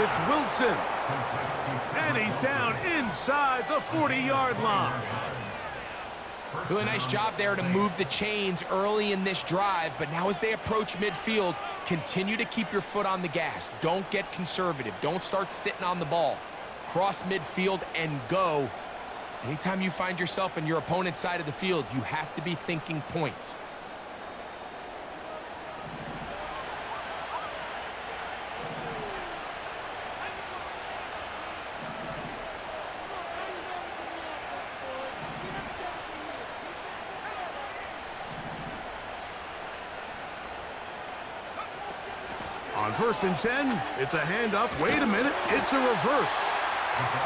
It's Wilson. And he's down inside the 40-yard line. Really nice job there to move the chains early in this drive, but now as they approach midfield, continue to keep your foot on the gas. Don't get conservative. Don't start sitting on the ball. Cross midfield and go. Anytime you find yourself on your opponent's side of the field, you have to be thinking points. On 1st and 10, it's a handoff. Wait a minute, it's a reverse.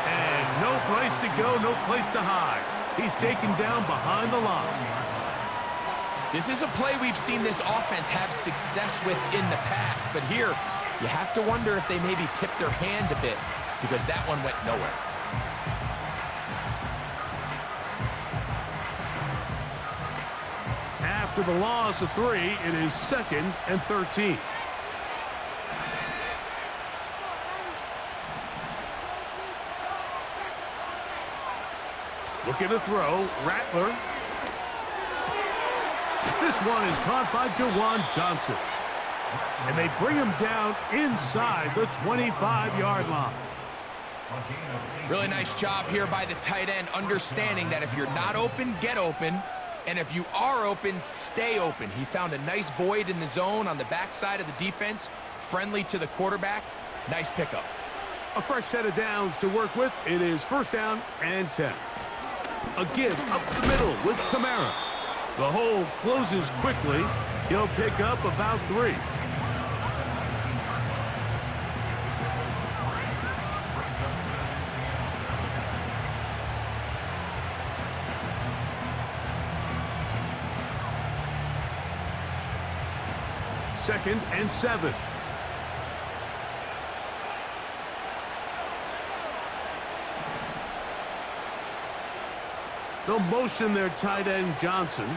And no place to go, no place to hide. He's taken down behind the line. This is a play we've seen this offense have success with in the past, but here you have to wonder if they maybe tipped their hand a bit because that one went nowhere. After the loss of 3, it is 2nd and 13. Looking to throw, Rattler. This one is caught by Jawan Johnson. And they bring him down inside the 25-yard line. Really nice job here by the tight end, understanding that if you're not open, get open. And if you are open, stay open. He found a nice void in the zone on the backside of the defense, friendly to the quarterback. Nice pickup. A fresh set of downs to work with. It is 1st down and 10. A give up the middle with Kamara. The hole closes quickly. He'll pick up about 3. Second and 7. They'll motion their tight end, Johnson.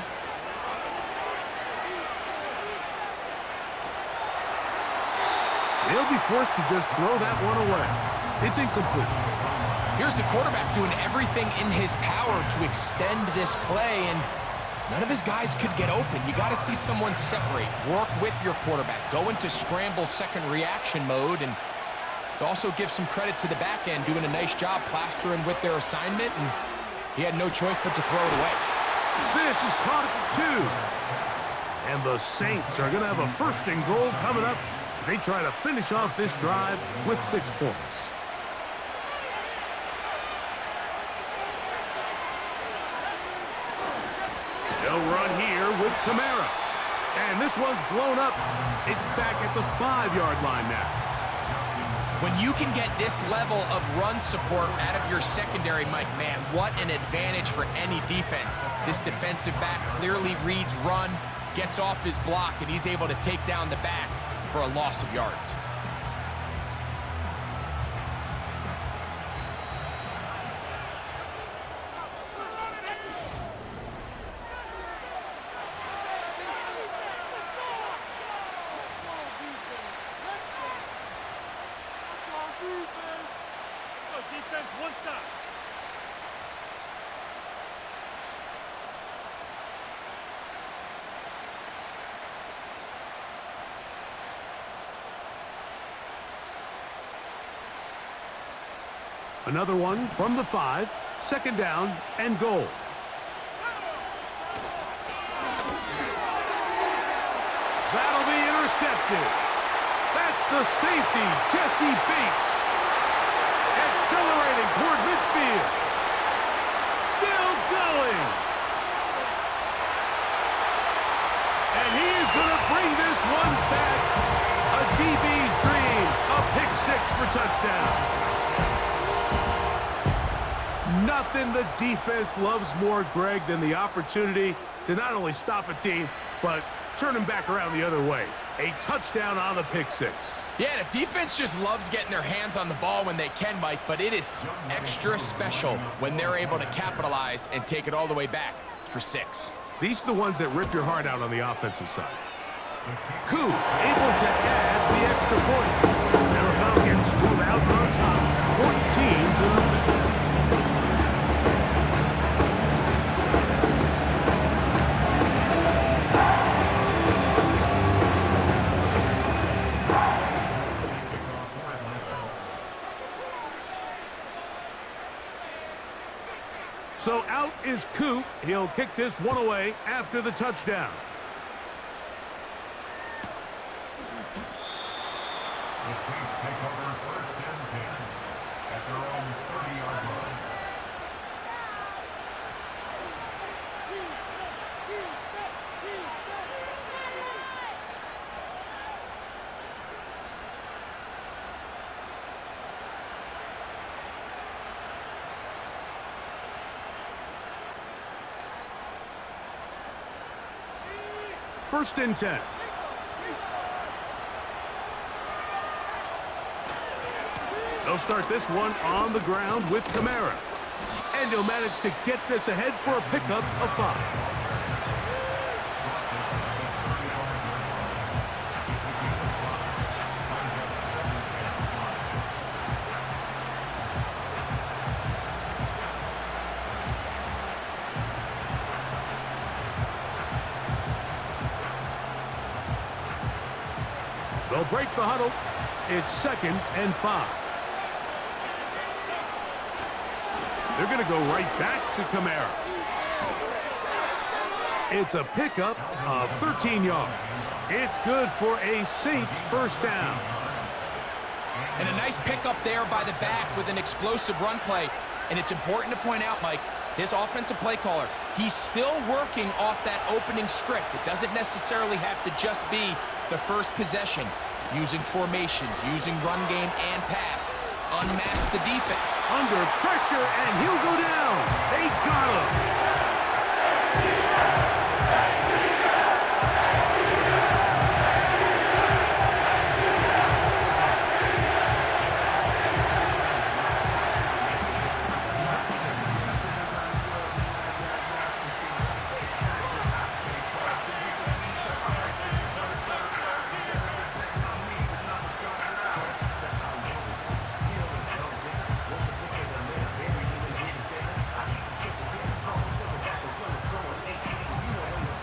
They'll be forced to just throw that one away. It's incomplete. Here's the quarterback doing everything in his power to extend this play, and none of his guys could get open. You got to see someone separate, work with your quarterback, go into scramble second reaction mode, and it also gives some credit to the back end doing a nice job plastering with their assignment, and he had no choice but to throw it away. This is caught at 2. And the Saints are going to have a 1st and goal coming up. They try to finish off this drive with 6 points. They'll run here with Kamara. And this one's blown up. It's back at the 5-yard line now. When you can get this level of run support out of your secondary, Mike, man, what an advantage for any defense. This defensive back clearly reads run, gets off his block, and he's able to take down the back for a loss of yards. Defense, one stop. Another one from the 5, 2nd down and goal. That'll be intercepted. That's the safety, Jesse Bates. Accelerating toward midfield. Still going. And he is going to bring this one back. A DB's dream. A pick 6 for touchdown. Nothing the defense loves more, Greg, than the opportunity to not only stop a team, but turn them back around the other way. A touchdown on the pick 6. Yeah, the defense just loves getting their hands on the ball when they can, Mike, but it is extra special when they're able to capitalize and take it all the way back for 6. These are the ones that rip your heart out on the offensive side. Koo able to add the extra point. And the Falcons move out 14-0. So out is Coop. He'll kick this one away after the touchdown. The Saints take over 1st and 10 at their own 30-yard line. First and 10. They'll start this one on the ground with Kamara. And he'll manage to get this ahead for a pickup of 5. They'll break the huddle. It's 2nd and 5. They're going to go right back to Kamara. It's a pickup of 13 yards. It's good for a Saints first down. And a nice pickup there by the back with an explosive run play. And it's important to point out, Mike, this offensive play caller, he's still working off that opening script. It doesn't necessarily have to just be the first possession. Using formations, using run game and pass. Unmask the defense. Under pressure, and he'll go down. They got him.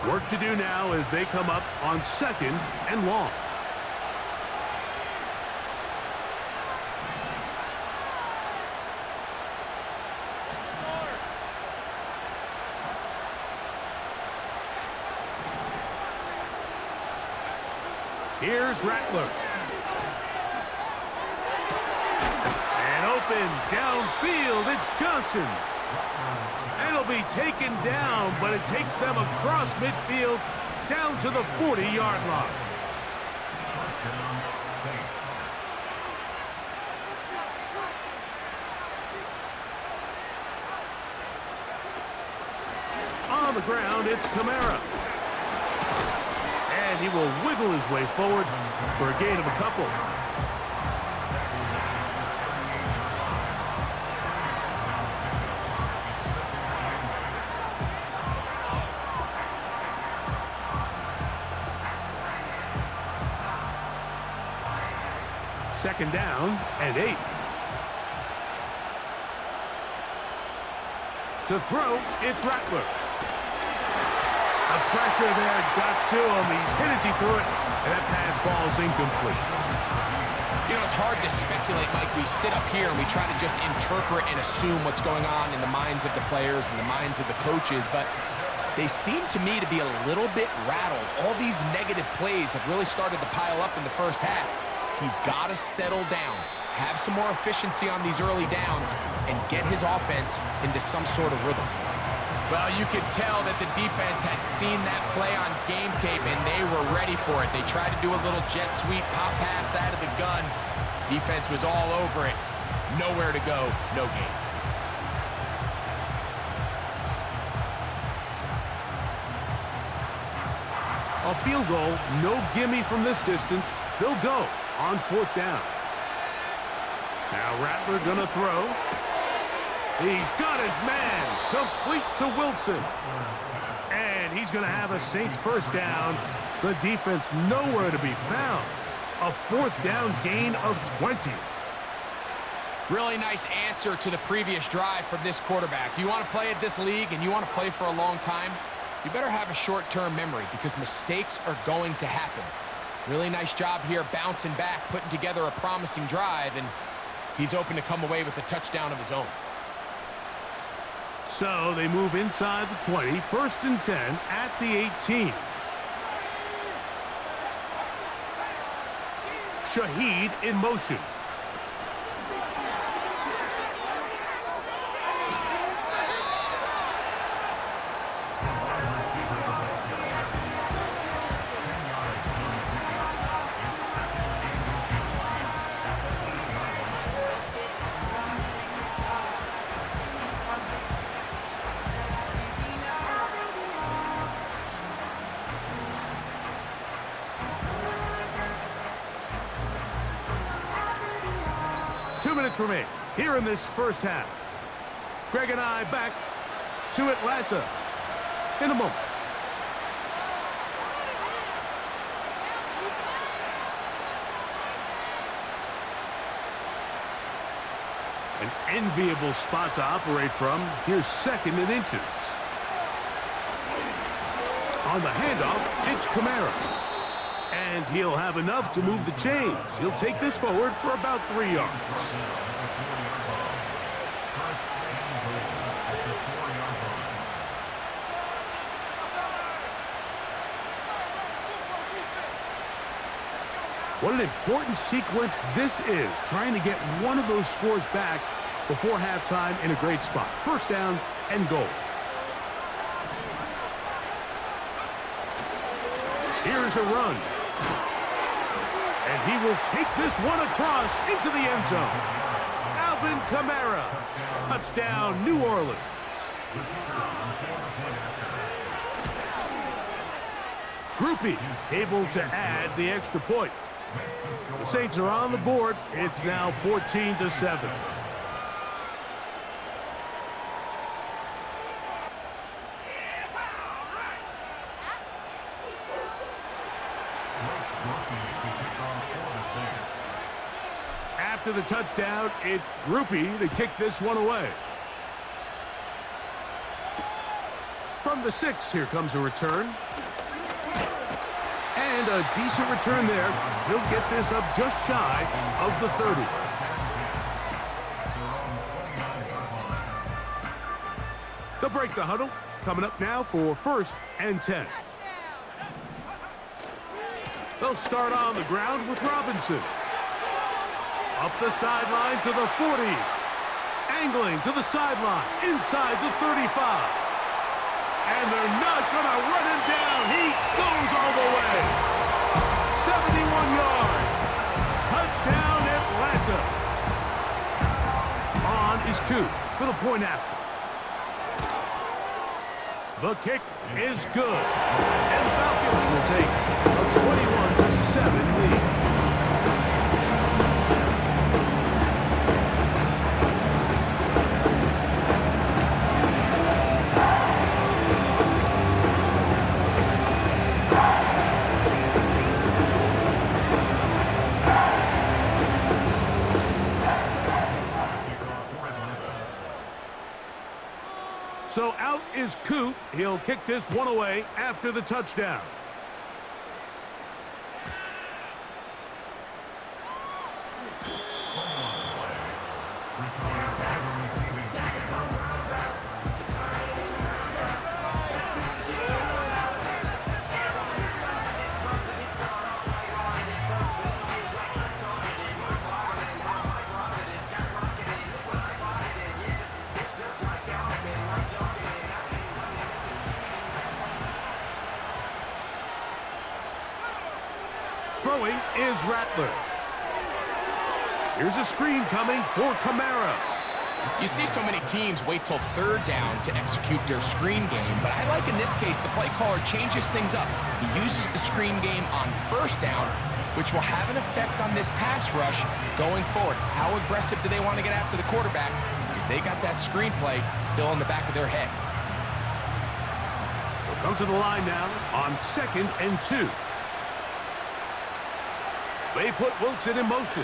Work to do now as they come up on 2nd and long. Here's Rattler. And open downfield, it's Johnson. And it'll be taken down, but it takes them across midfield down to the 40-yard line. On the ground, it's Kamara. And he will wiggle his way forward for a gain of a couple. Second down and 8. To throw, it's Rattler. The pressure there got to him. He's hit as he threw it, and that pass falls incomplete. You know, it's hard to speculate, Mike. We sit up here and we try to just interpret and assume what's going on in the minds of the players and the minds of the coaches, but they seem to me to be a little bit rattled. All these negative plays have really started to pile up in the first half. He's got to settle down, have some more efficiency on these early downs, and get his offense into some sort of rhythm. Well, you could tell that the defense had seen that play on game tape, and they were ready for it. They tried to do a little jet sweep pop pass out of the gun. Defense was all over it. Nowhere to go, no gain. A field goal, no gimme from this distance. They'll go on 4th down. Now Rattler gonna throw. He's got his man, complete to Wilson. And he's gonna have a Saints first down. The defense nowhere to be found. A 4th down gain of 20. Really nice answer to the previous drive from this quarterback. You want to play at this league and you want to play for a long time, you better have a short-term memory because mistakes are going to happen. Really nice job here bouncing back, putting together a promising drive, and he's open to come away with a touchdown of his own. So they move inside the 20, 1st and 10 at the 18. Shaheed in motion. Remain here in this first half. Greg and I back to Atlanta in a moment. An enviable spot to operate from. Here's 2nd and inches. On the handoff, it's Kamara. And he'll have enough to move the chains. He'll take this forward for about 3 yards. What an important sequence this is, trying to get one of those scores back before halftime in a great spot. 1st down and goal. Here's a run. And he will take this one across into the end zone. Alvin Kamara. Touchdown, New Orleans. Groupie able to add the extra point. The Saints are on the board. It's now 14-7. After the touchdown, it's Groupie to kick this one away. From the 6, here comes a return. And a decent return there. He'll get this up just shy of the 30. They'll break the huddle. Coming up now for 1st and 10. They'll start on the ground with Robinson. Up the sideline to the 40. Angling to the sideline. Inside the 35. And they're not going to run him down. He goes all the way. 71 yards. Touchdown, Atlanta. On is Coop for the point after. The kick is good. And the Falcons will take a 21-7 lead. So out is Coop. He'll kick this one away after the touchdown. Throwing is Rattler. Here's a screen coming for Kamara. You see so many teams wait till 3rd down to execute their screen game, but I like in this case the play caller changes things up. He uses the screen game on 1st down, which will have an effect on this pass rush going forward. How aggressive do they want to get after the quarterback? Because they got that screen play still in the back of their head. They'll come to the line now on 2nd and 2. They put Wilson in motion.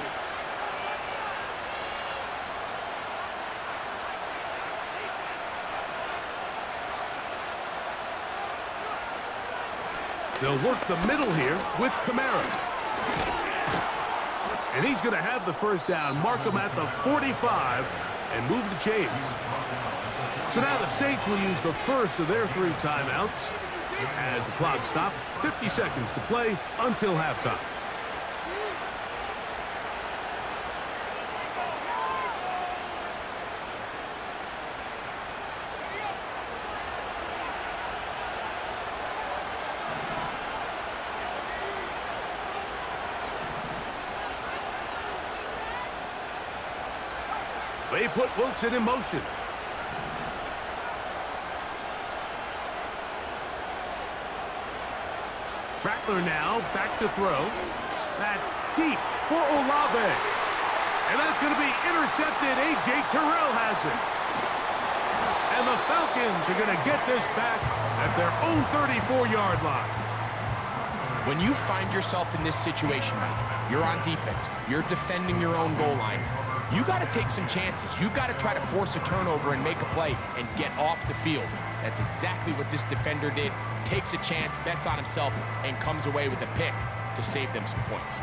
They'll work the middle here with Kamara. And he's going to have the first down, mark him at the 45, and move the chains. So now the Saints will use the first of their 3 timeouts as the clock stops. 50 seconds to play until halftime. They put Wilson in motion. Rattler now back to throw. That deep for Olave. And that's going to be intercepted. A.J. Terrell has it. And the Falcons are going to get this back at their own 34-yard line. When you find yourself in this situation, Mike, you're on defense. You're defending your own goal line. You got to take some chances. You got to try to force a turnover and make a play and get off the field. That's exactly what this defender did. Takes a chance, bets on himself, and comes away with a pick to save them some points.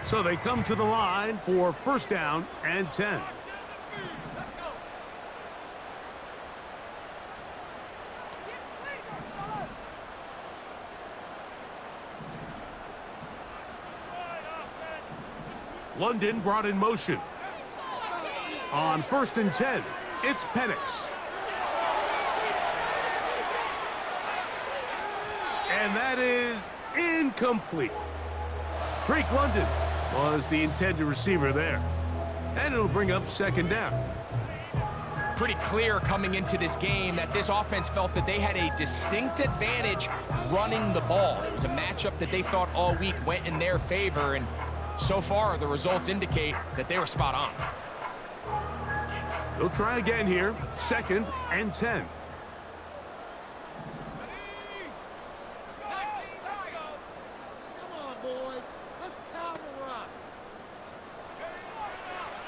So they come to the line for first down and 10. London brought in motion. On first and 10, it's Penix. And that is incomplete. Drake London was the intended receiver there. And it'll bring up second down. Pretty clear coming into this game that this offense felt that they had a distinct advantage running the ball. It was a matchup that they thought all week went in their favor, and so far, the results indicate that they were spot on. They'll try again here. Second and 10. Come on, boys. Let's count the run.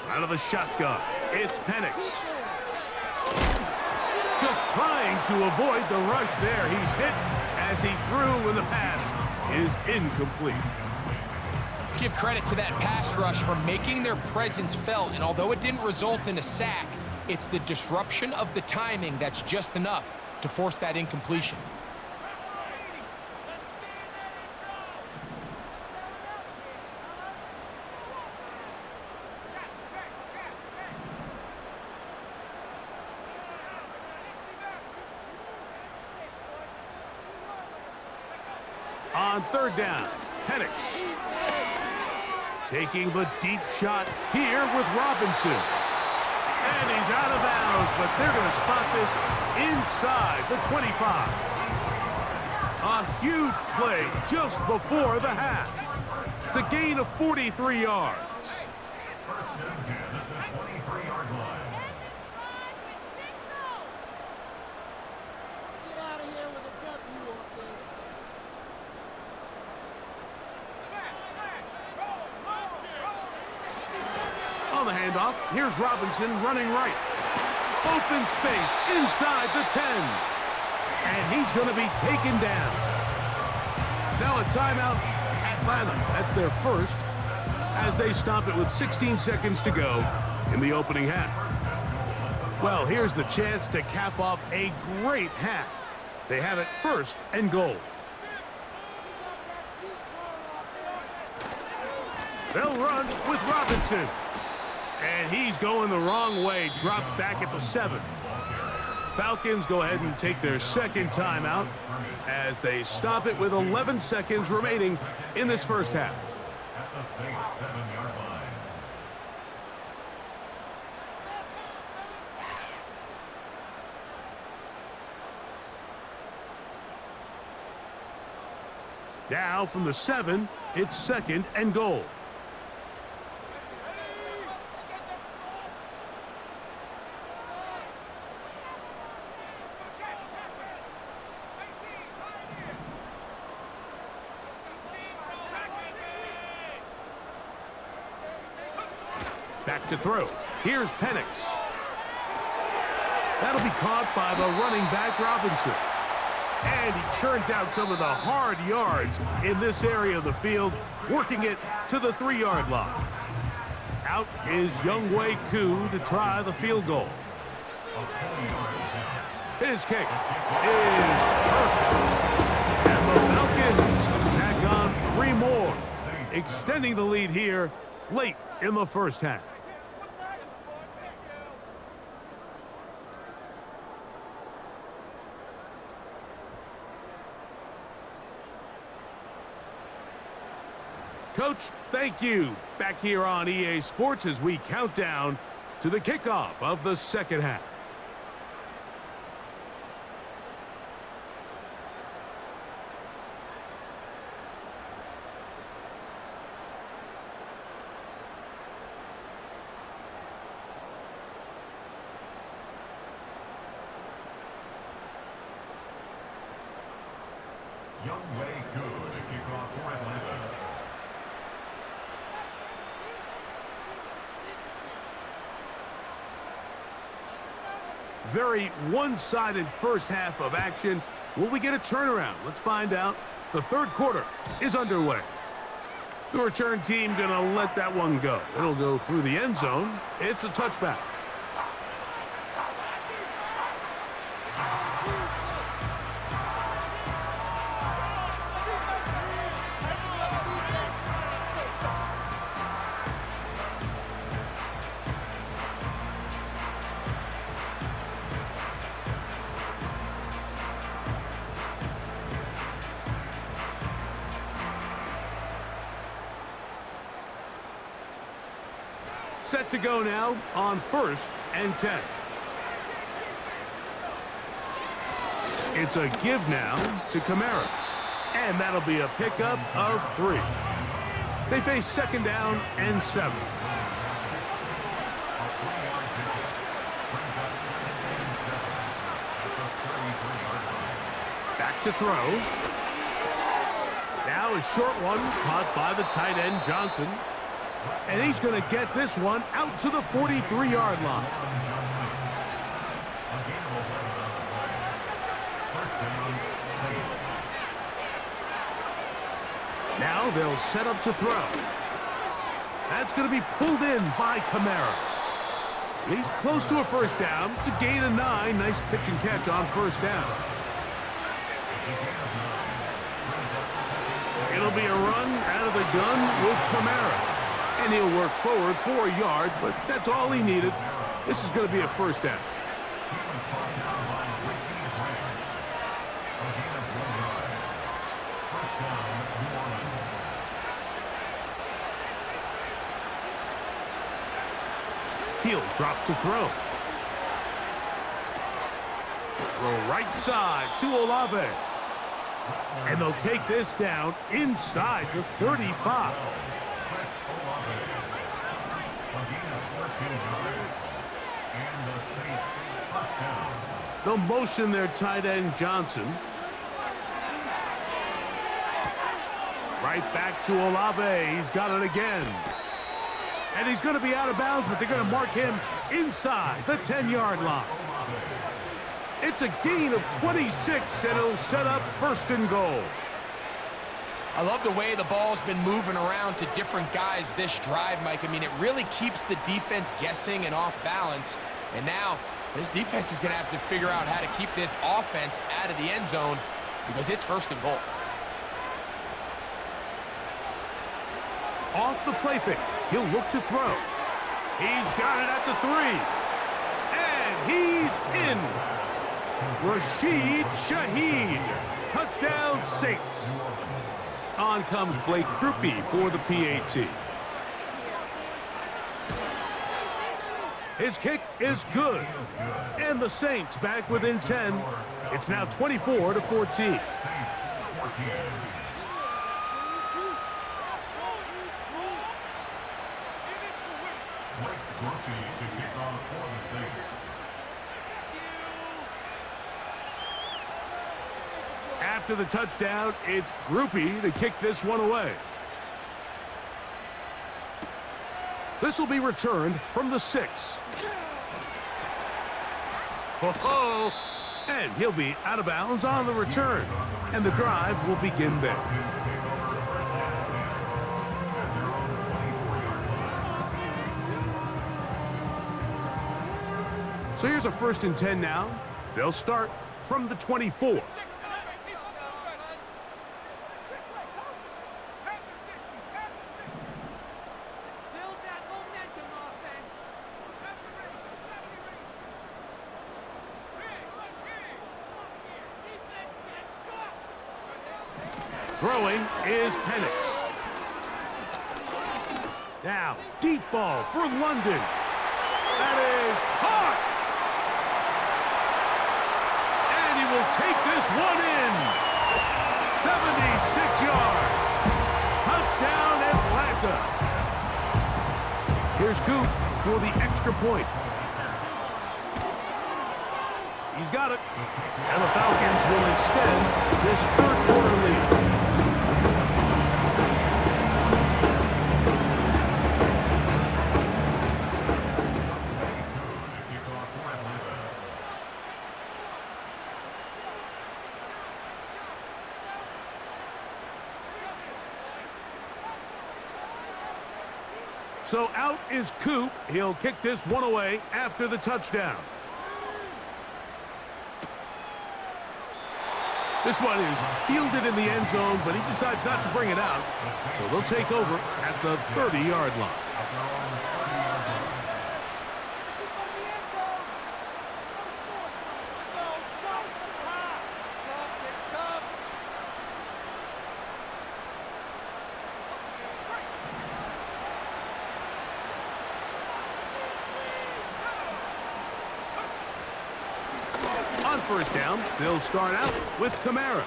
Out of the shotgun, it's Penix. Just trying to avoid the rush there. He's hit as he threw, and the pass is incomplete. Let's give credit to that pass rush for making their presence felt, and although it didn't result in a sack, it's the disruption of the timing that's just enough to force that incompletion. On third down, Penix. Taking the deep shot here with Robinson. And he's out of bounds, but they're going to spot this inside the 25. A huge play just before the half. It's a gain of 43 yards. First and 10 at the 23-yard line. Get out of here with a W on this. On the handoff, here's Robinson running right. Open space inside the 10. And he's going to be taken down. Now a timeout, Atlanta. That's their first, as they stop it with 16 seconds to go in the opening half. Well, here's the chance to cap off a great half. They have it first and goal. They'll run with Robinson. And he's going the wrong way, dropped back at the 7. Falcons go ahead and take their second timeout as they stop it with 11 seconds remaining in this first half. At the Saints 7-yard line. Now from the 7, it's second and goal. Back to throw. Here's Penix. That'll be caught by the running back, Robinson. And he churns out some of the hard yards in this area of the field, working it to the 3-yard line. Out is Younghoe Koo to try the field goal. His kick is perfect. And the Falcons going to tack on 3 more, extending the lead here late in the first half. Coach, thank you. Back here on EA Sports as we count down to the kickoff of the second half. Younghoe Koo to kick off for Atlanta. Very one-sided first half of action. Will we get a turnaround? Let's find out. The third quarter is underway. The return team gonna let that one go. It'll go through the end zone. It's a touchback. Set to go now on 1st and 10. It's a give now to Kamara. And that'll be a pickup of 3. They face 2nd down and 7. Back to throw. Now a short one caught by the tight end Johnson. And he's going to get this one out to the 43-yard line. Now they'll set up to throw. That's going to be pulled in by Kamara. He's close to a first down to gain a 9. Nice pitch and catch on first down. It'll be a run out of the gun with Kamara. And he'll work forward for a yard, but that's all he needed. This is going to be a first down. He'll drop to throw. Throw right side to Olave. And they'll take this down inside the 35. They'll motion their tight end Johnson. Right back to Olave. He's got it again. And he's going to be out of bounds, but they're going to mark him inside the 10-yard line. It's a gain of 26, and it'll set up 1st and goal. I love the way the ball's been moving around to different guys this drive, Mike. I mean, it really keeps the defense guessing and off balance. And now this defense is going to have to figure out how to keep this offense out of the end zone because it's 1st and goal. Off the play fake. He'll look to throw. He's got it at the 3. And he's in. Rashid Shaheed. Touchdown, Saints. On comes Blake Grupe for the PAT. His kick is good. And the Saints back within 10. It's now 24-14. After the touchdown, it's Grupe to kick this one away. This will be returned from the 6. Ho-ho! And he'll be out of bounds on the return. And the drive will begin there. So here's a 1st and 10 now. They'll start from the 24. Throwing is Penix. Now, deep ball for London. That is caught. And he will take this one in. 76 yards. Touchdown, Atlanta. Here's Coop for the extra point. He's got it. And the Falcons will extend this 3rd quarter lead. So out is Coop. He'll kick this one away after the touchdown. This one is fielded in the end zone, but he decides not to bring it out. So they'll take over at the 30-yard line. On 1st down, they'll start out with Kamara.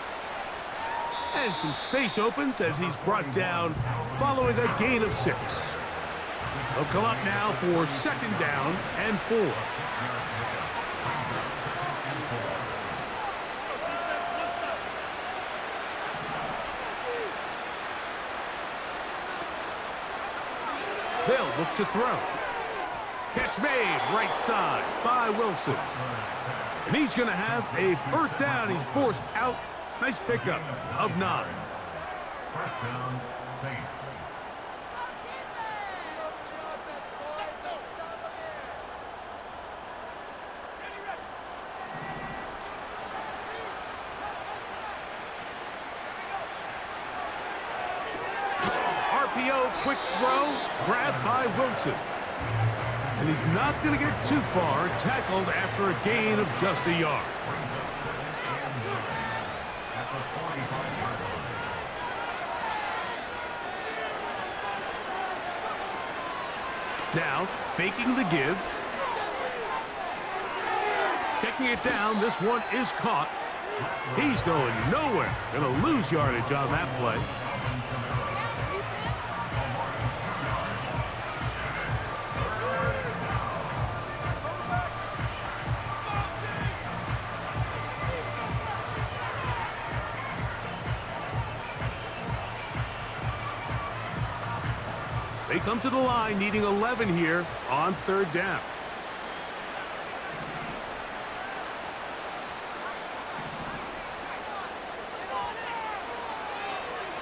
And some space opens as he's brought down following a gain of 6. They'll come up now for 2nd down and 4. They'll look to throw. Catch made right side by Wilson. And he's going to have a 1st down. He's forced out. Nice pickup of 9. 1st down, Saints. RPO quick throw, grabbed by Wilson. And he's not going to get too far, tackled after a gain of just a yard. Now, faking the give. Checking it down, this one is caught. He's going nowhere. Going to lose yardage on that play. They come to the line needing 11 here on 3rd down.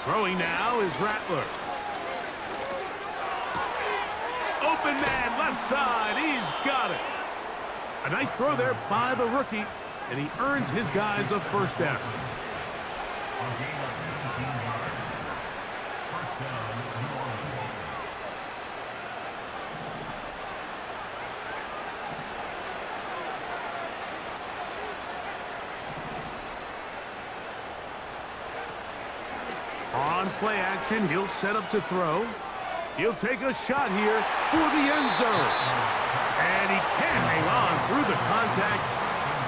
Throwing now is Rattler. Open man, left side. He's got it. A nice throw there by the rookie, and he earns his guys a 1st down. On play action, he'll set up to throw. He'll take a shot here for the end zone. And he can't hang on through the contact.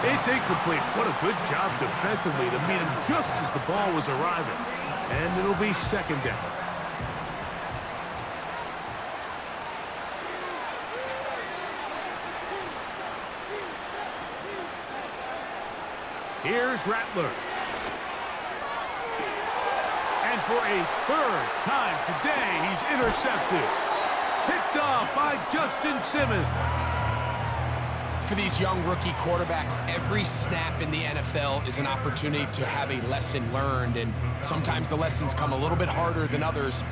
It's incomplete. What a good job defensively to meet him just as the ball was arriving. And it'll be 2nd down. Here's Rattler. And for a 3rd time today, he's intercepted. Picked off by Justin Simmons. for these young rookie quarterbacks, every snap in the NFL is an opportunity to have a lesson learned, and sometimes the lessons come a little bit harder than others.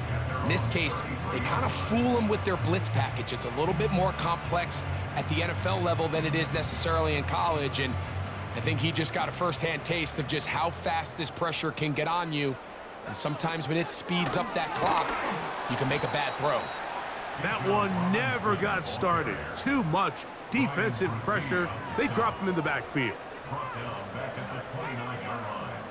In this case, they kind of fool them with their blitz package. It's a little bit more complex at the NFL level than it is necessarily in college, and I think he just got a first-hand taste of just how fast this pressure can get on you, and sometimes when it speeds up that clock, you can make a bad throw. That one never got started. Too much defensive pressure. They dropped him in the backfield. Brought down back at the 29-yard line.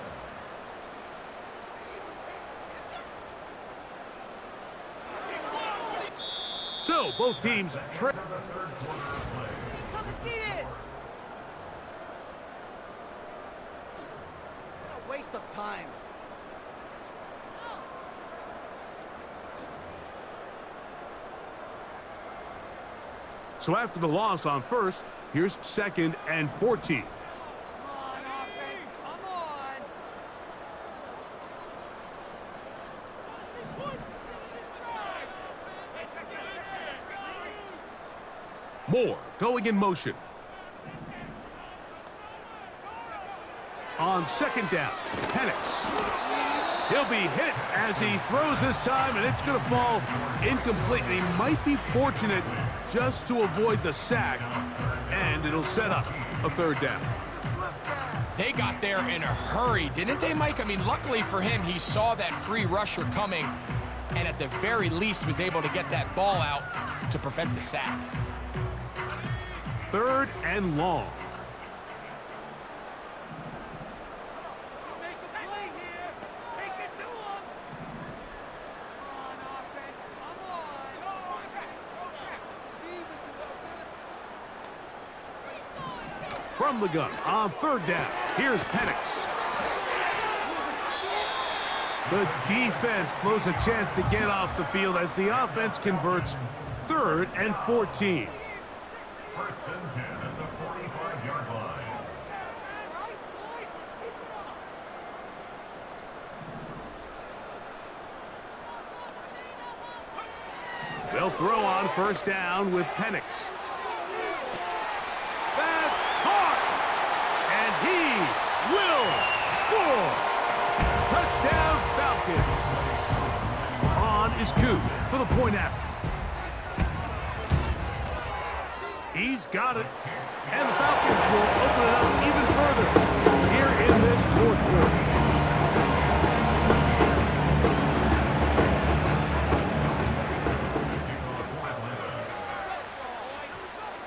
So both teams Come see this. What a waste of time. So after the loss on first, here's 2nd and 14. Come on, offense. Come on. Moore going in motion. On 2nd down, Penix. He'll be hit as he throws this time, and it's going to fall incomplete. And he might be fortunate just to avoid the sack, and it'll set up a 3rd down. They got there in a hurry, didn't they, Mike? I mean, luckily for him, he saw that free rusher coming, and at the very least was able to get that ball out to prevent the sack. 3rd and long. Make a play here. Take it to him. Come on, offense. Come on. From the gun on 3rd down, here's Penix. The defense blows a chance to get off the field as the offense converts 3rd and 14. First and 10 at the 45-yard line. They'll throw on 1st down with Penix. That's caught! And he will score! Touchdown Falcons! On is Koo for the point after. He's got it. And the Falcons will open it up even further here in this 4th quarter.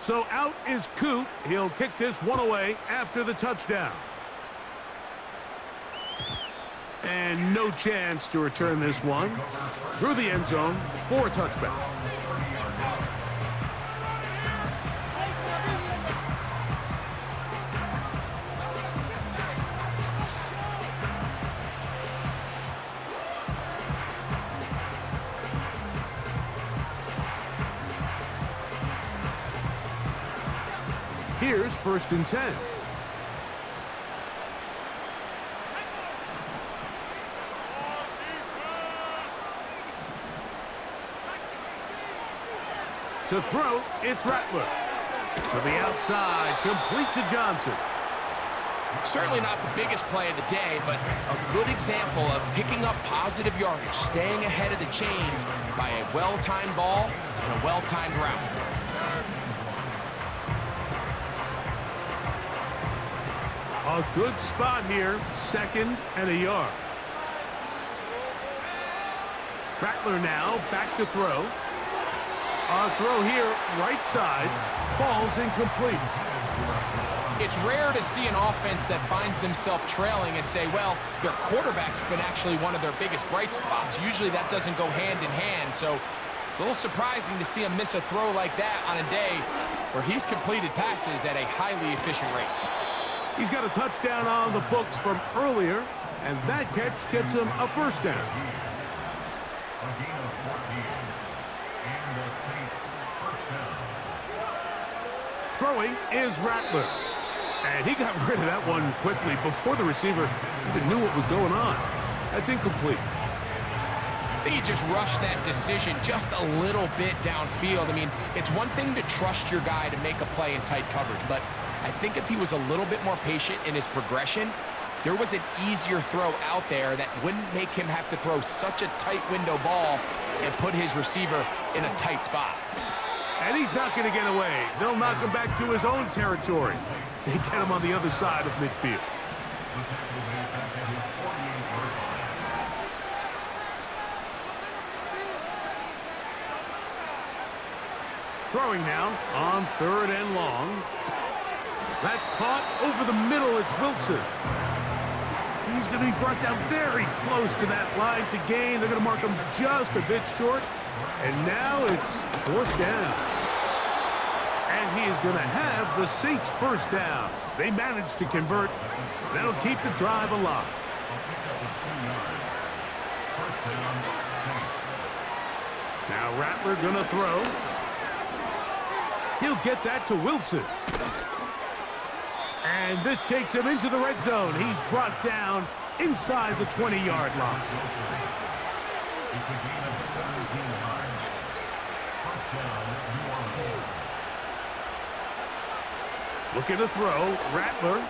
So out is Koo. He'll kick this one away after the touchdown. And no chance to return this one through the end zone for a touchback. Here's 1st and 10. To throw, it's Rattler. To the outside, complete to Johnson. Certainly not the biggest play of the day, but a good example of picking up positive yardage, staying ahead of the chains by a well-timed ball and a well-timed route. A good spot here, 2nd and a yard. Rattler now back to throw. A throw here, right side, falls incomplete. It's rare to see an offense that finds themselves trailing and say, well, their quarterback's been actually one of their biggest bright spots. Usually that doesn't go hand in hand, so it's a little surprising to see him miss a throw like that on a day where he's completed passes at a highly efficient rate. He's got a touchdown on the books from earlier, and that catch gets him a 1st down. A gain of 14. And the Saints first down. Throwing is Rattler. And he got rid of that one quickly before the receiver even knew what was going on. That's incomplete. I think he just rushed that decision just a little bit downfield. I mean, it's one thing to trust your guy to make a play in tight coverage, but I think if he was a little bit more patient in his progression, there was an easier throw out there that wouldn't make him have to throw such a tight window ball and put his receiver in a tight spot. And he's not going to get away. They'll knock him back to his own territory. They get him on the other side of midfield. Throwing now on 3rd and long. That's caught over the middle. It's Wilson. He's going to be brought down very close to that line to gain. They're going to mark him just a bit short. And now it's 4th down. And he is going to have the Saints' 1st down. They managed to convert. That'll keep the drive alive. Now Rattler going to throw. He'll get that to Wilson. And this takes him into the red zone. He's brought down inside the 20-yard line. Looking to throw. Rattler.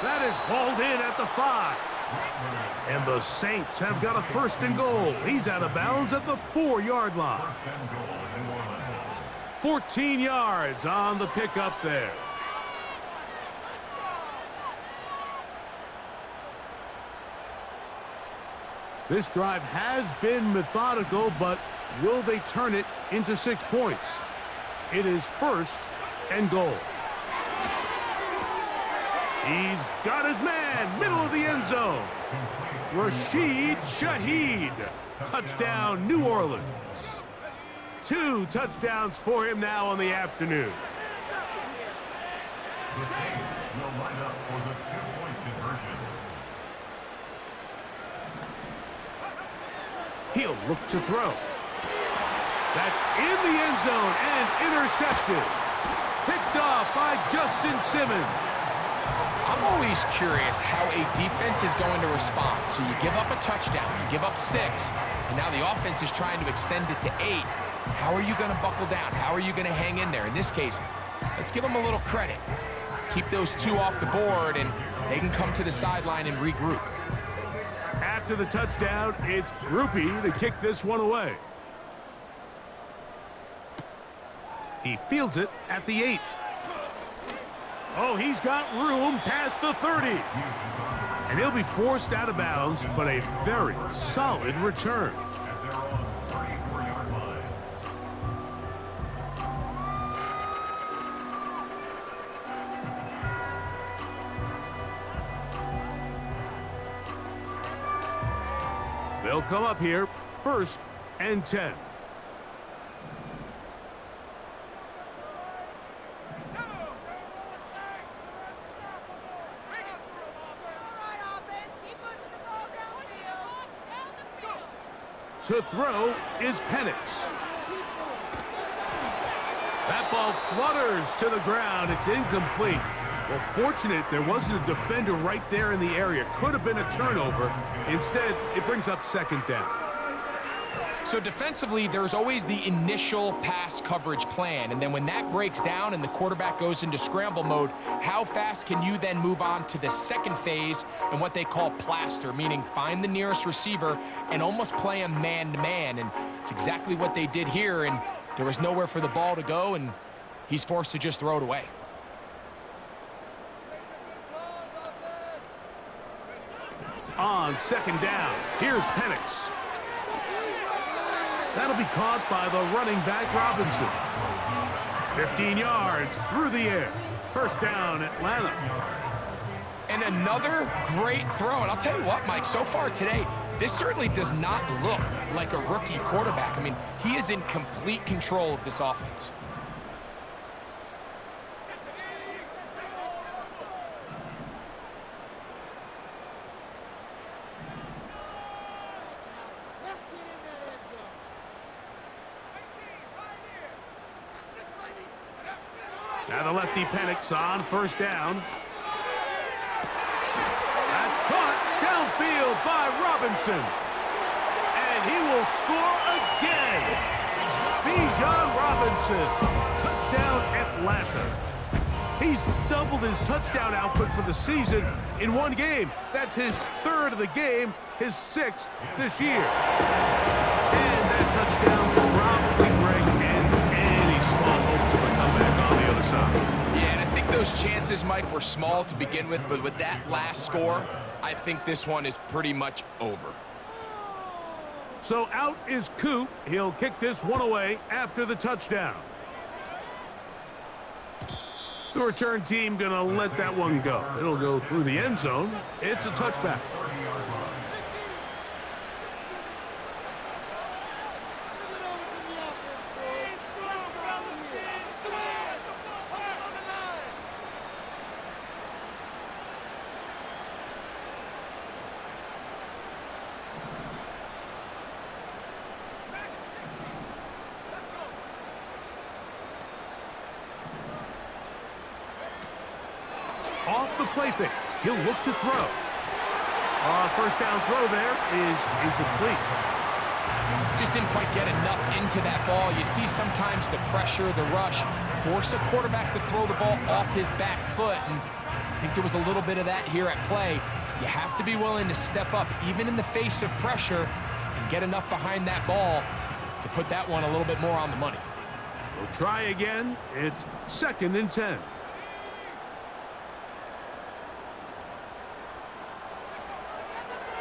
That is hauled in at the 5. And the Saints have got a 1st and goal. He's out of bounds at the 4-yard line. 14 yards on the pickup there. This drive has been methodical, but will they turn it into 6 points? It is 1st and goal. He's got his man, middle of the end zone. Rashid Shaheed. Touchdown, New Orleans. 2 touchdowns for him now on the afternoon. The Saints will line up for the 2-point conversion. He'll look to throw. That's in the end zone and intercepted. Picked off by Justin Simmons. I'm always curious how a defense is going to respond. So you give up a touchdown, you give up 6, and now the offense is trying to extend it to 8. How are you going to buckle down? How are you going to hang in there? In this case, let's give them a little credit. Keep those 2 off the board, and they can come to the sideline and regroup. After the touchdown, it's Groupie to kick this one away. He fields it at the 8. Oh, he's got room past the 30. And he'll be forced out of bounds, but a very solid return. They'll come up here, 1st and 10. To throw is Penix. That ball flutters to the ground. It's incomplete. Well, fortunate there wasn't a defender right there in the area. Could have been a turnover. Instead, it brings up 2nd down. So defensively, there's always the initial pass coverage plan, and then when that breaks down and the quarterback goes into scramble mode, how fast can you then move on to the 2nd phase and what they call plaster, meaning find the nearest receiver and almost play him man-to-man, and it's exactly what they did here, and there was nowhere for the ball to go, and he's forced to just throw it away. On 2nd down, here's Penix. That'll be caught by the running back, Robinson. 15 yards through the air. 1st down, Atlanta. And another great throw. And I'll tell you what, Mike, so far today, this certainly does not look like a rookie quarterback. I mean, he is in complete control of this offense. Now the lefty Penix on 1st down. That's caught downfield by Robinson. And And he will score again. Bijan Robinson. Touchdown, Atlanta. He's doubled his touchdown output for the season in one game. That's his third of the game, his sixth this year. And that touchdown probably, Greg, ends any small hopes of a comeback on the other side. Yeah, and I think those chances, Mike, were small to begin with, but with that last score, I think this one is pretty much over. So out is Coop. He'll kick this one away after the touchdown. The return team going to let that one go. It'll go through the end zone. It's a touchback. Off the play fake, he'll look to throw. First down throw there is incomplete. Just didn't quite get enough into that ball. You see sometimes the pressure, the rush, force a quarterback to throw the ball off his back foot. And I think there was a little bit of that here at play. You have to be willing to step up, even in the face of pressure, and get enough behind that ball to put that one a little bit more on the money. We'll try again. It's 2nd and 10.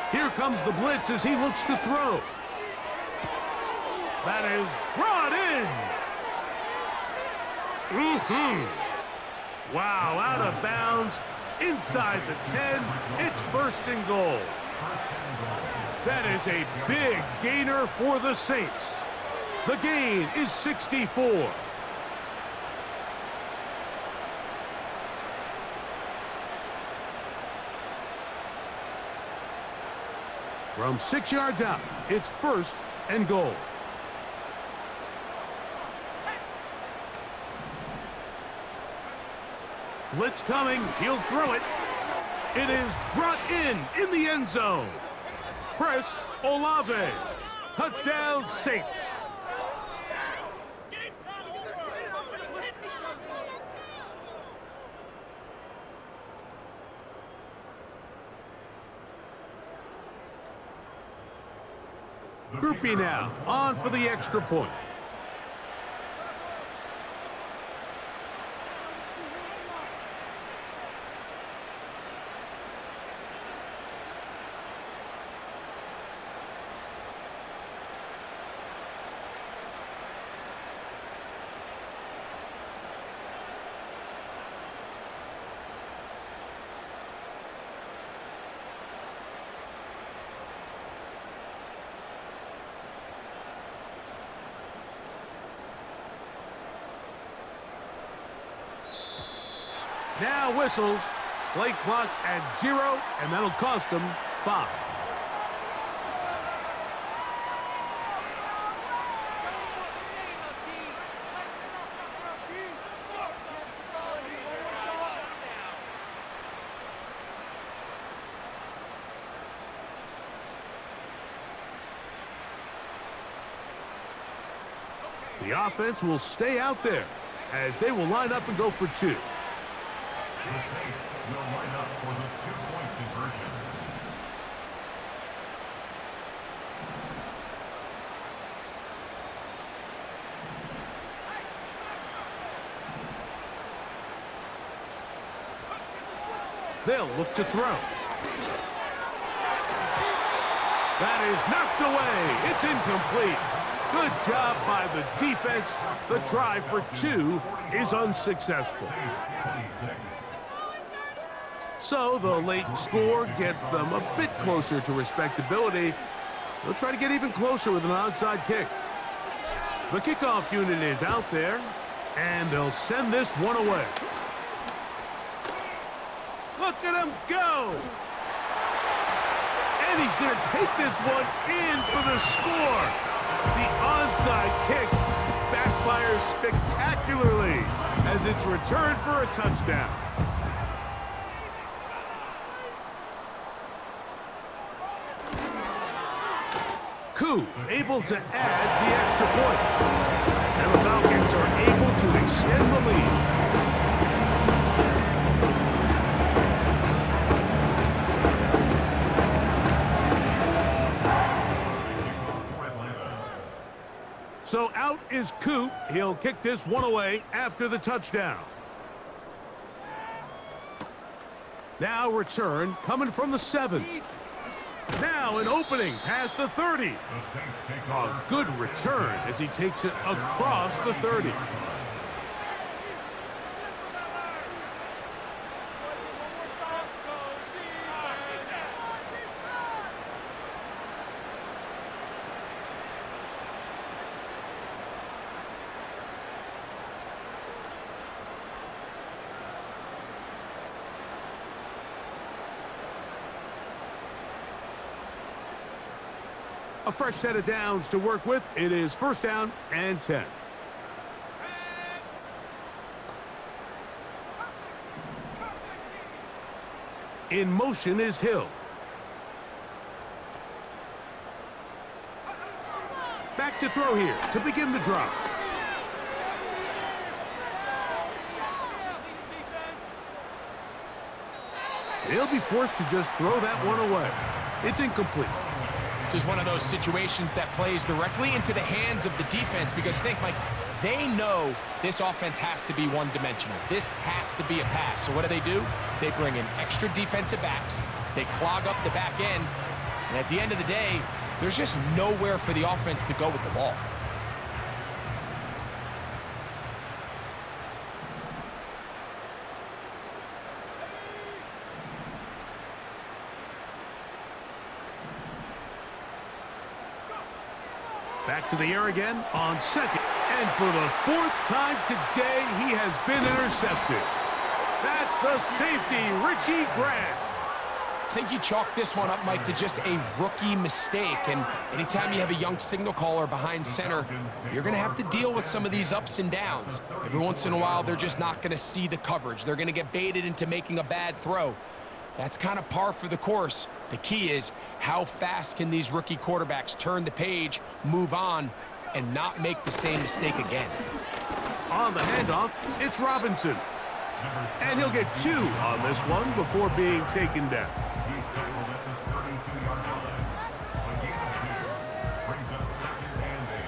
Here comes the blitz as he looks to throw. That is brought in. Wow, out of bounds, inside the 10. It's 1st and goal. That is a big gainer for the Saints. The gain is 64. From 6 yards out, it's 1st and goal. Blitz coming, he'll throw it. It is brought in the end zone. Chris Olave. Touchdown, Saints. Groupie now, on for the extra point. Now whistles. Play clock at 0, and that'll cost them 5. The offense will stay out there as they will line up and go for 2. The Saints will line up for the 2-point conversion. They'll look to throw. That is knocked away. It's incomplete. Good job by the defense. The try for 2 is unsuccessful. So the late score gets them a bit closer to respectability. They'll try to get even closer with an onside kick. The kickoff unit is out there, and they'll send this one away. Look at him go! And he's going to take this one in for the score. The onside kick backfires spectacularly as it's returned for a touchdown. Coup able to add the extra point. And the Falcons are able to extend the lead. So out is Coup. He'll kick this one away after the touchdown. Now return coming from the 7. Now an opening past the 30. A good return as he takes it across the 30. A fresh set of downs to work with. It is first down and 10. In motion is Hill. Back to throw here to begin the drive. He'll be forced to just throw that one away. It's incomplete. This is one of those situations that plays directly into the hands of the defense because think, Mike, they know this offense has to be one-dimensional. This has to be a pass. So what do? They bring in extra defensive backs. They clog up the back end. And at the end of the day, there's just nowhere for the offense to go with the ball. Back to the air again on second. And for the 4th time today, he has been intercepted. That's the safety, Richie Grant. I think you chalk this one up, Mike, to just a rookie mistake. And anytime you have a young signal caller behind center, you're going to have to deal with some of these ups and downs. Every once in a while, they're just not going to see the coverage. They're going to get baited into making a bad throw. That's kind of par for the course. The key is how fast can these rookie quarterbacks turn the page, move on, and not make the same mistake again. On the handoff, it's Robinson. And he'll get 2 on this one before being taken down. He's tackled at the 32-yard line. A gain of 2 brings up 2nd and 8.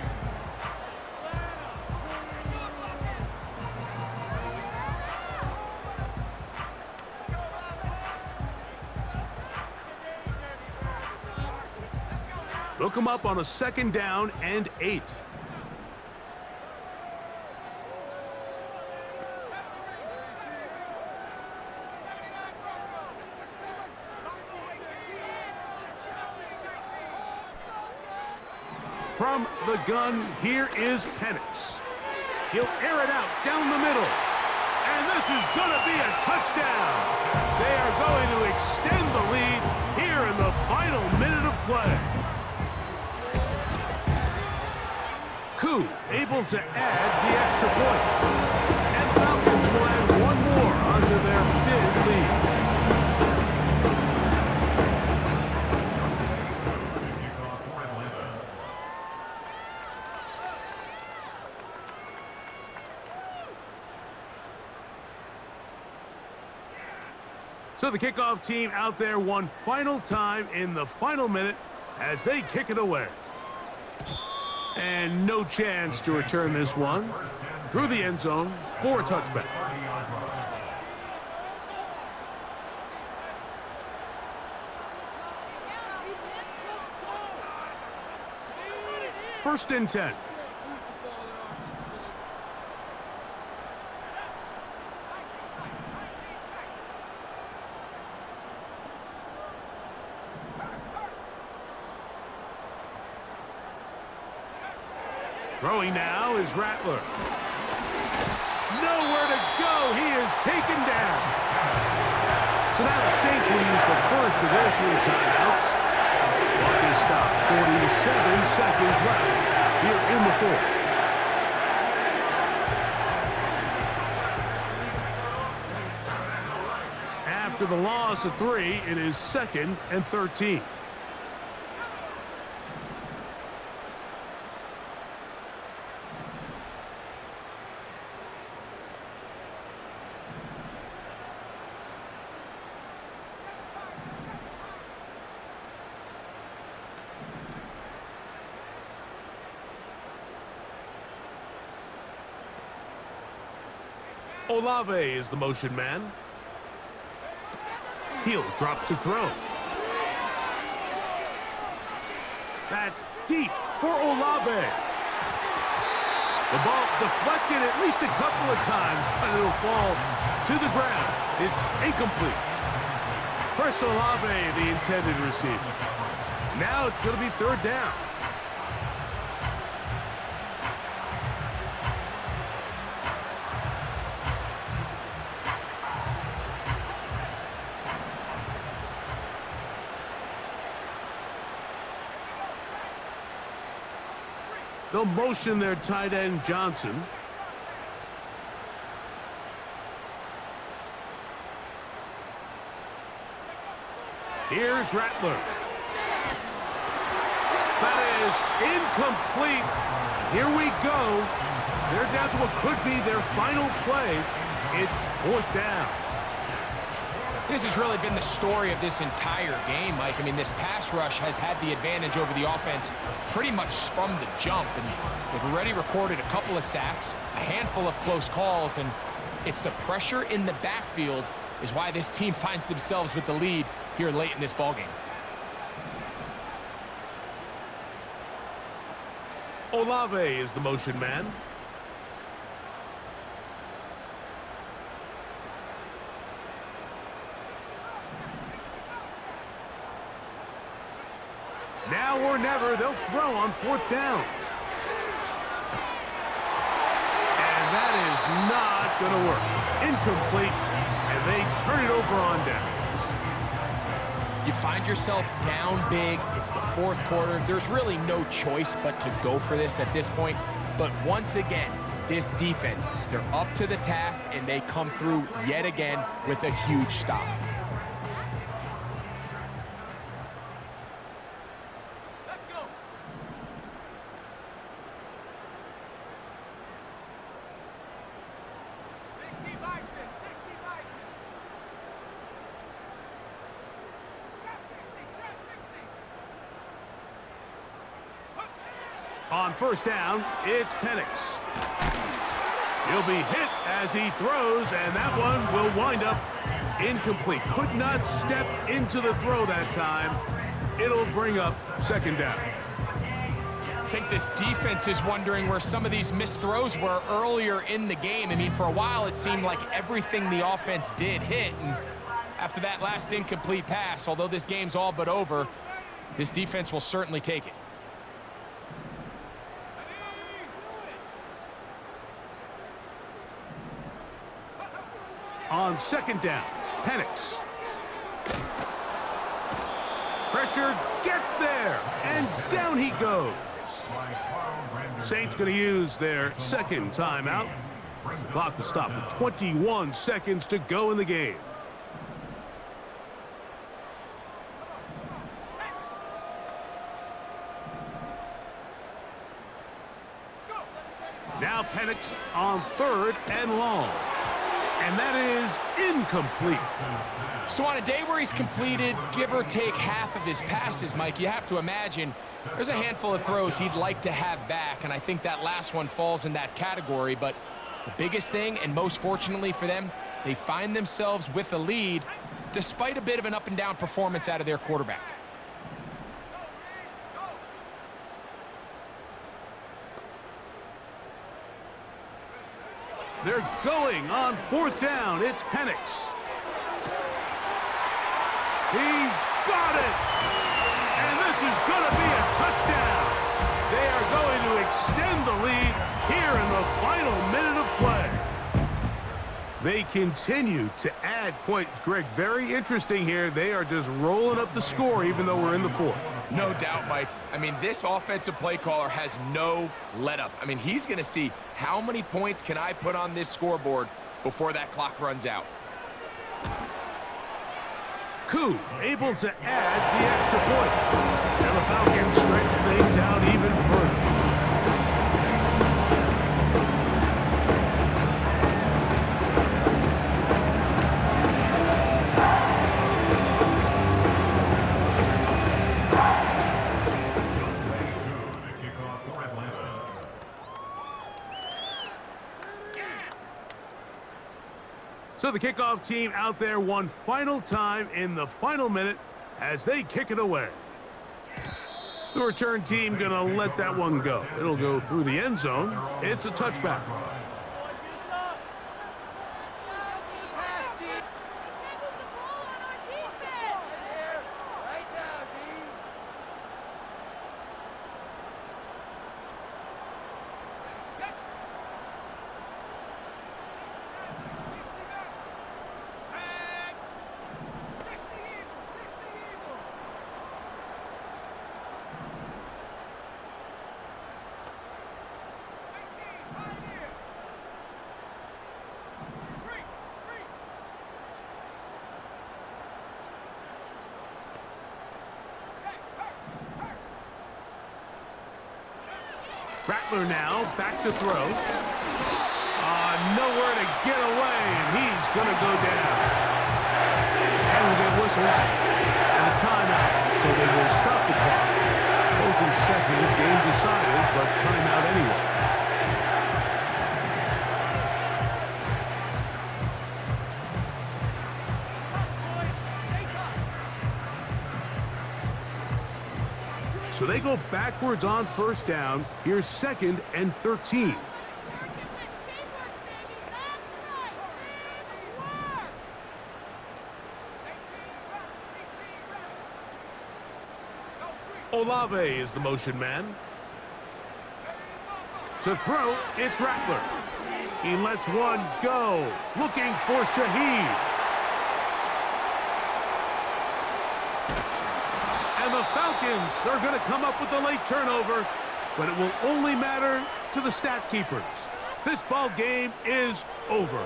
Look him up on a 2nd down and 8. From the gun, here is Penix. He'll air it out down the middle. And this is going to be a touchdown. They are going to extend the lead here in the final minute of play. Coup able to add the extra point. And the Falcons will add one more onto their big lead. So the kickoff team out there one final time in the final minute as they kick it away. And no chance to return this one through the end zone for a touchback. First and 10. Throwing now is Rattler. Nowhere to go. He is taken down. So now the Saints will use the first of their 3 timeouts. Clock is stopped. 47 seconds left here in the 4th. After the loss of 3, it is 2nd and 13. Olave is the motion man. He'll drop to throw. That's deep for Olave. The ball deflected at least a couple of times, but it'll fall to the ground. It's incomplete. Chris Olave, the intended receiver. Now it's going to be third down. They'll motion their tight end, Johnson. Here's Rattler. That is incomplete. Here we go. They're down to what could be their final play. It's fourth down. This has really been the story of this entire game, Mike. I mean, this pass rush has had the advantage over the offense pretty much from the jump. And they've already recorded a couple of sacks, a handful of close calls, and it's the pressure in the backfield is why this team finds themselves with the lead here late in this ballgame. Olave is the motion man. Now or never, they'll throw on fourth down. And that is not going to work. Incomplete, and they turn it over on downs. You find yourself down big. It's the fourth quarter. There's really no choice but to go for this at this point. But once again, this defense, they're up to the task, and they come through yet again with a huge stop. On first down, it's Penix. He'll be hit as he throws, and that one will wind up incomplete. Could not step into the throw that time. It'll bring up second down. I think this defense is wondering where some of these missed throws were earlier in the game. I mean, for a while, it seemed like everything the offense did hit. And after that last incomplete pass, although this game's all but over, this defense will certainly take it. On second down, Penix. Pressure gets there, and down he goes. Saints going to use their second timeout. The clock will stop with 21 seconds to go in the game. Now Penix on third and long. And that is incomplete. So on a day where he's completed, give or take half of his passes, Mike, you have to imagine there's a handful of throws he'd like to have back, and I think that last one falls in that category. But the biggest thing, and most fortunately for them, they find themselves with a lead despite a bit of an up-and-down performance out of their quarterback. They're going on fourth down. It's Penix. He's got it. And this is going to be a touchdown. They are going to extend the lead here in the final minute of play. They continue to add points. Greg, very interesting here. They are just rolling up the score even though we're in the fourth. No doubt, Mike. I mean, this offensive play caller has no let-up. I mean, he's going to see how many points can I put on this scoreboard before that clock runs out. Koo able to add the extra point. And the Falcons stretch things out even further. So the kickoff team out there one final time in the final minute as they kick it away. The return team going to let that one go. It'll go through the end zone. It's a touchback. Rattler now back to throw. Nowhere to get away, and he's going to go down. And we'll get whistles and a timeout, so they will stop the clock. Closing seconds, game decided, but timeout anyway. So they go backwards on first down. Here's 2nd and 13. Olave is the motion man. To throw, it's Rattler. He lets one go. Looking for Shaheed. And the Falcons are going to come up with a late turnover, but it will only matter to the stat keepers. This ball game is over.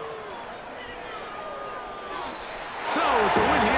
So it's a win here